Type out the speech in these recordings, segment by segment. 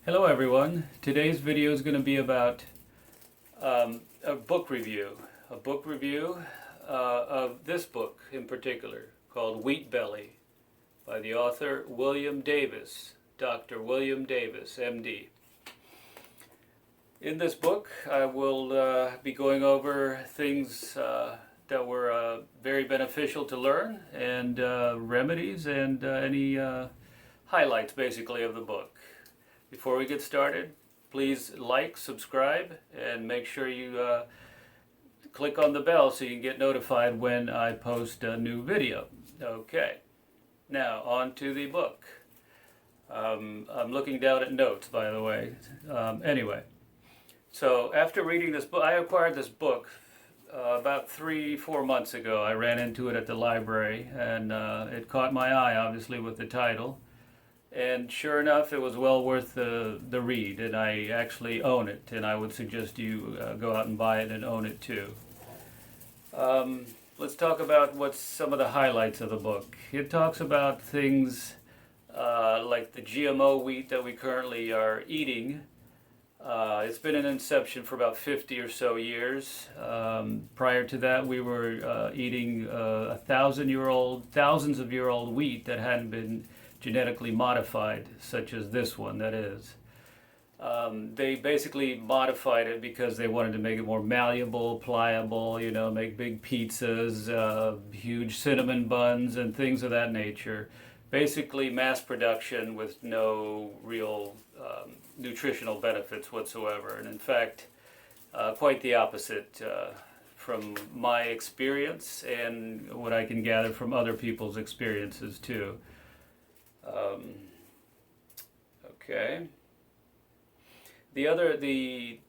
Hello everyone. Today's video is going to be about a book review. Of this book in particular called Wheat Belly by the author William Davis, Dr. William Davis, MD. In this book I will be going over things that were very beneficial to learn and remedies and any highlights basically of the book. Before we get started, please like, subscribe, and make sure you click on the bell so you can get notified when I post a new video. Okay, now on to the book. I'm looking down at notes, by the way. Anyway, so after reading this book, I acquired this book about 3-4 months ago. I ran into it at the library, and it caught my eye, obviously, with the title. And sure enough, it was well worth the read, and I actually own it, and I would suggest you go out and buy it and own it too. Let's talk about what's some of the highlights of the book. It talks about things like the GMO wheat that we currently are eating. It's been in inception for about 50 or so years. Prior to that, we were eating thousands of year old wheat that hadn't been genetically modified, such as this one, that is. They basically modified it because they wanted to make it more malleable, pliable, make big pizzas, huge cinnamon buns, and things of that nature. Basically mass production with no real nutritional benefits whatsoever. And in fact, quite the opposite from my experience and what I can gather from other people's experiences too. Okay. The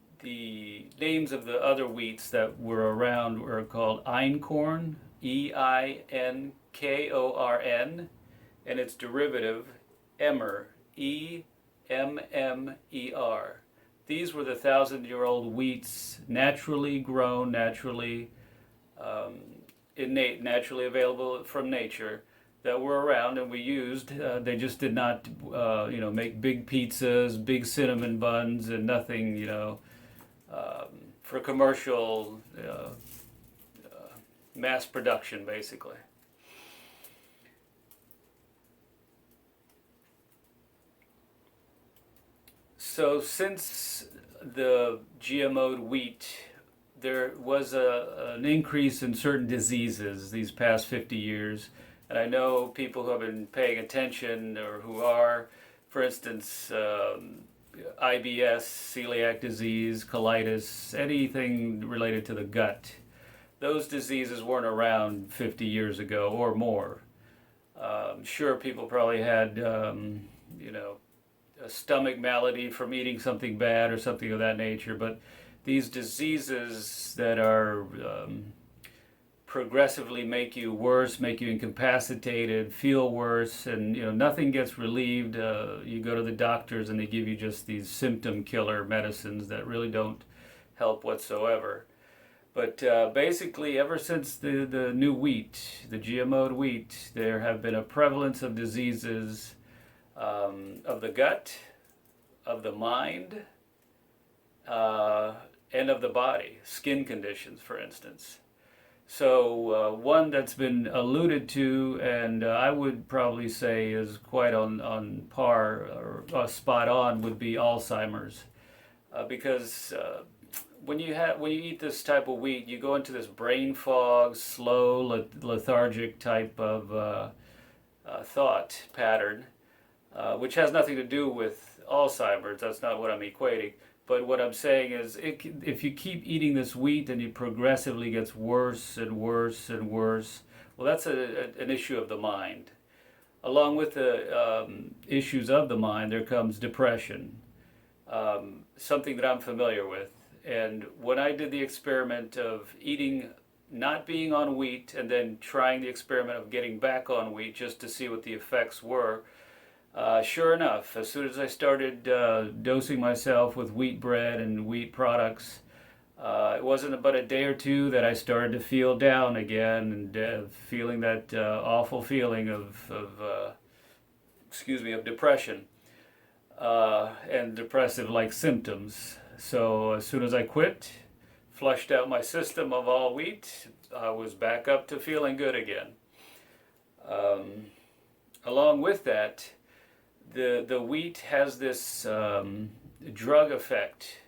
names of the other wheats that were around were called einkorn, Einkorn, and its derivative emmer, Emmer. These were the 1,000-year-old wheats, naturally grown, naturally innate, naturally available from nature, that were around and we used. They just did not, make big pizzas, big cinnamon buns, and nothing, for commercial mass production, basically. So since the GMO'd wheat, there was an increase in certain diseases these past 50 years. And I know people who have been paying attention or who are, for instance, IBS, celiac disease, colitis, anything related to the gut. Those diseases weren't around 50 years ago or more. Sure, people probably had, a stomach malady from eating something bad or something of that nature, but these diseases that are progressively make you worse, make you incapacitated, feel worse, and nothing gets relieved. You go to the doctors and they give you just these symptom killer medicines that really don't help whatsoever. But basically, ever since the new wheat, the GMO'd wheat, there have been a prevalence of diseases of the gut, of the mind, and of the body, skin conditions, for instance. So one that's been alluded to, and I would probably say is quite on par or spot on, would be Alzheimer's, because when you eat this type of wheat, you go into this brain fog, slow, lethargic type of thought pattern, which has nothing to do with Alzheimer's. That's not what I'm equating. But what I'm saying is, if you keep eating this wheat and it progressively gets worse and worse and worse, well, that's an issue of the mind. Along with the issues of the mind, there comes depression, something that I'm familiar with. And when I did the experiment of not being on wheat, and then trying the experiment of getting back on wheat just to see what the effects were, sure enough, as soon as I started dosing myself with wheat bread and wheat products, it wasn't but a day or two that I started to feel down again and feeling that awful feeling of depression. and depressive-like symptoms. So as soon as I quit, flushed out my system of all wheat, I was back up to feeling good again. Um, Along with that, the wheat has this drug effect.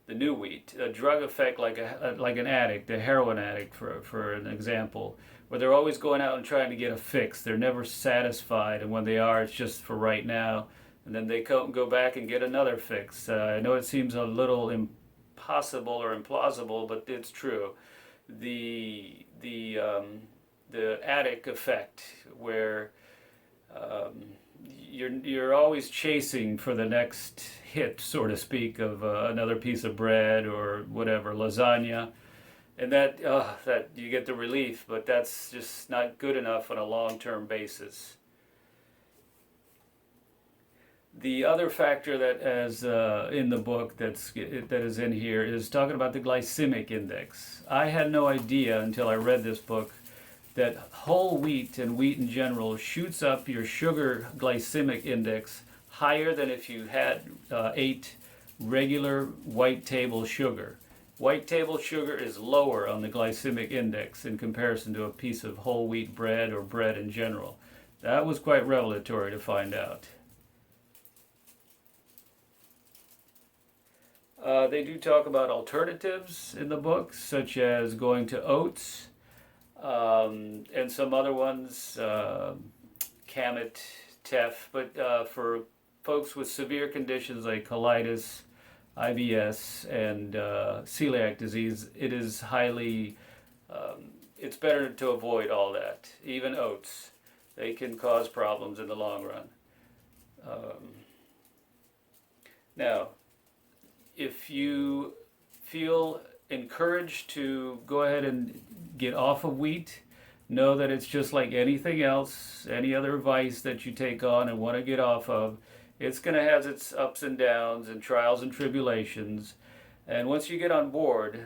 The new wheat, a drug effect like an addict, a heroin addict, for an example, where they're always going out and trying to get a fix. They're never satisfied, and when they are, it's just for right now, and then they go back and get another fix. I know it seems a little impossible or implausible, but it's true. The addict effect, where um, you're always chasing for the next hit, so to speak, of another piece of bread or whatever, lasagna, and that you get the relief, but that's just not good enough on a long-term basis. The other factor that is in the book that is in here is talking about the glycemic index. I had no idea until I read this book that whole wheat and wheat in general shoots up your sugar glycemic index higher than if you had ate regular white table sugar. White table sugar is lower on the glycemic index in comparison to a piece of whole wheat bread or bread in general. That was quite revelatory to find out. They do talk about alternatives in the book, such as going to oats, and some other ones, Kamet, Tef, but for folks with severe conditions like colitis, IBS, and celiac disease, it is it's better to avoid all that. Even oats, they can cause problems in the long run. Now, if you feel encouraged to go ahead and get off of wheat, know that it's just like anything else, any other vice that you take on and want to get off of. It's going to have its ups and downs and trials and tribulations. And once you get on board,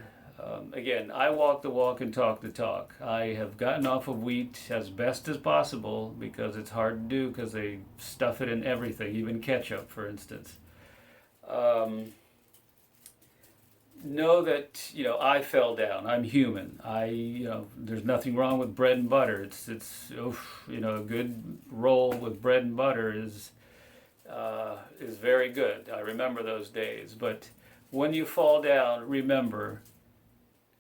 again, I walk the walk and talk the talk. I have gotten off of wheat as best as possible because it's hard to do because they stuff it in everything, even ketchup, for instance. Know that I fell down. I'm human. There's nothing wrong with bread and butter. It's a good roll with bread and butter is very good. I remember those days. But when you fall down, remember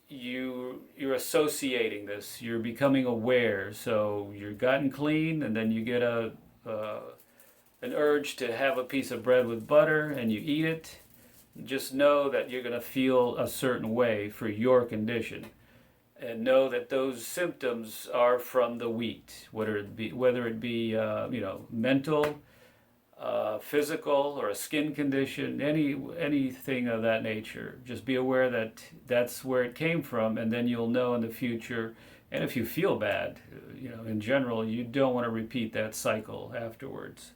you're associating this. You're becoming aware. So you're gotten clean, and then you get an urge to have a piece of bread with butter, and you eat it. Just know that you're going to feel a certain way for your condition, and know that those symptoms are from the wheat, whether it be mental, physical, or a skin condition, anything of that nature. Just be aware that that's where it came from, and then you'll know in the future. And if you feel bad, in general, you don't want to repeat that cycle afterwards.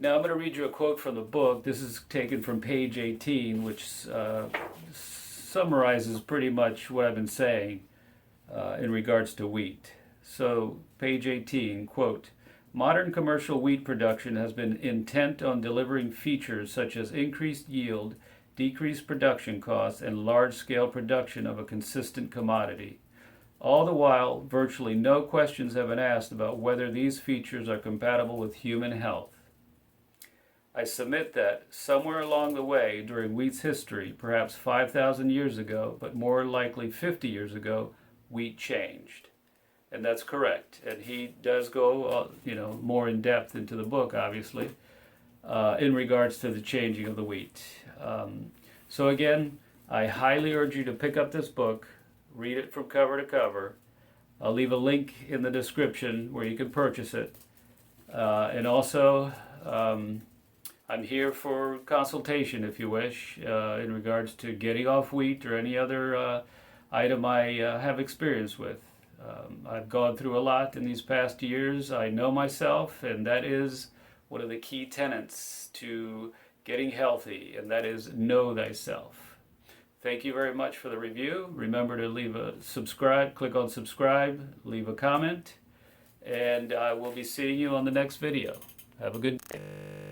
Now I'm going to read you a quote from the book. This is taken from page 18, which summarizes pretty much what I've been saying in regards to wheat. So, page 18, quote, "Modern commercial wheat production has been intent on delivering features such as increased yield, decreased production costs, and large-scale production of a consistent commodity. All the while, virtually no questions have been asked about whether these features are compatible with human health. I submit that somewhere along the way during wheat's history, perhaps 5,000 years ago, but more likely 50 years ago, wheat changed." And that's correct. And he does go, more in depth into the book, obviously, in regards to the changing of the wheat. So again, I highly urge you to pick up this book, read it from cover to cover. I'll leave a link in the description where you can purchase it. And also, I'm here for consultation if you wish, in regards to getting off wheat or any other item I have experience with. I've gone through a lot in these past years. I know myself, and that is one of the key tenets to getting healthy, and that is know thyself. Thank you very much for the review. Remember to leave a subscribe, click on subscribe, leave a comment, and I will be seeing you on the next video. Have a good day.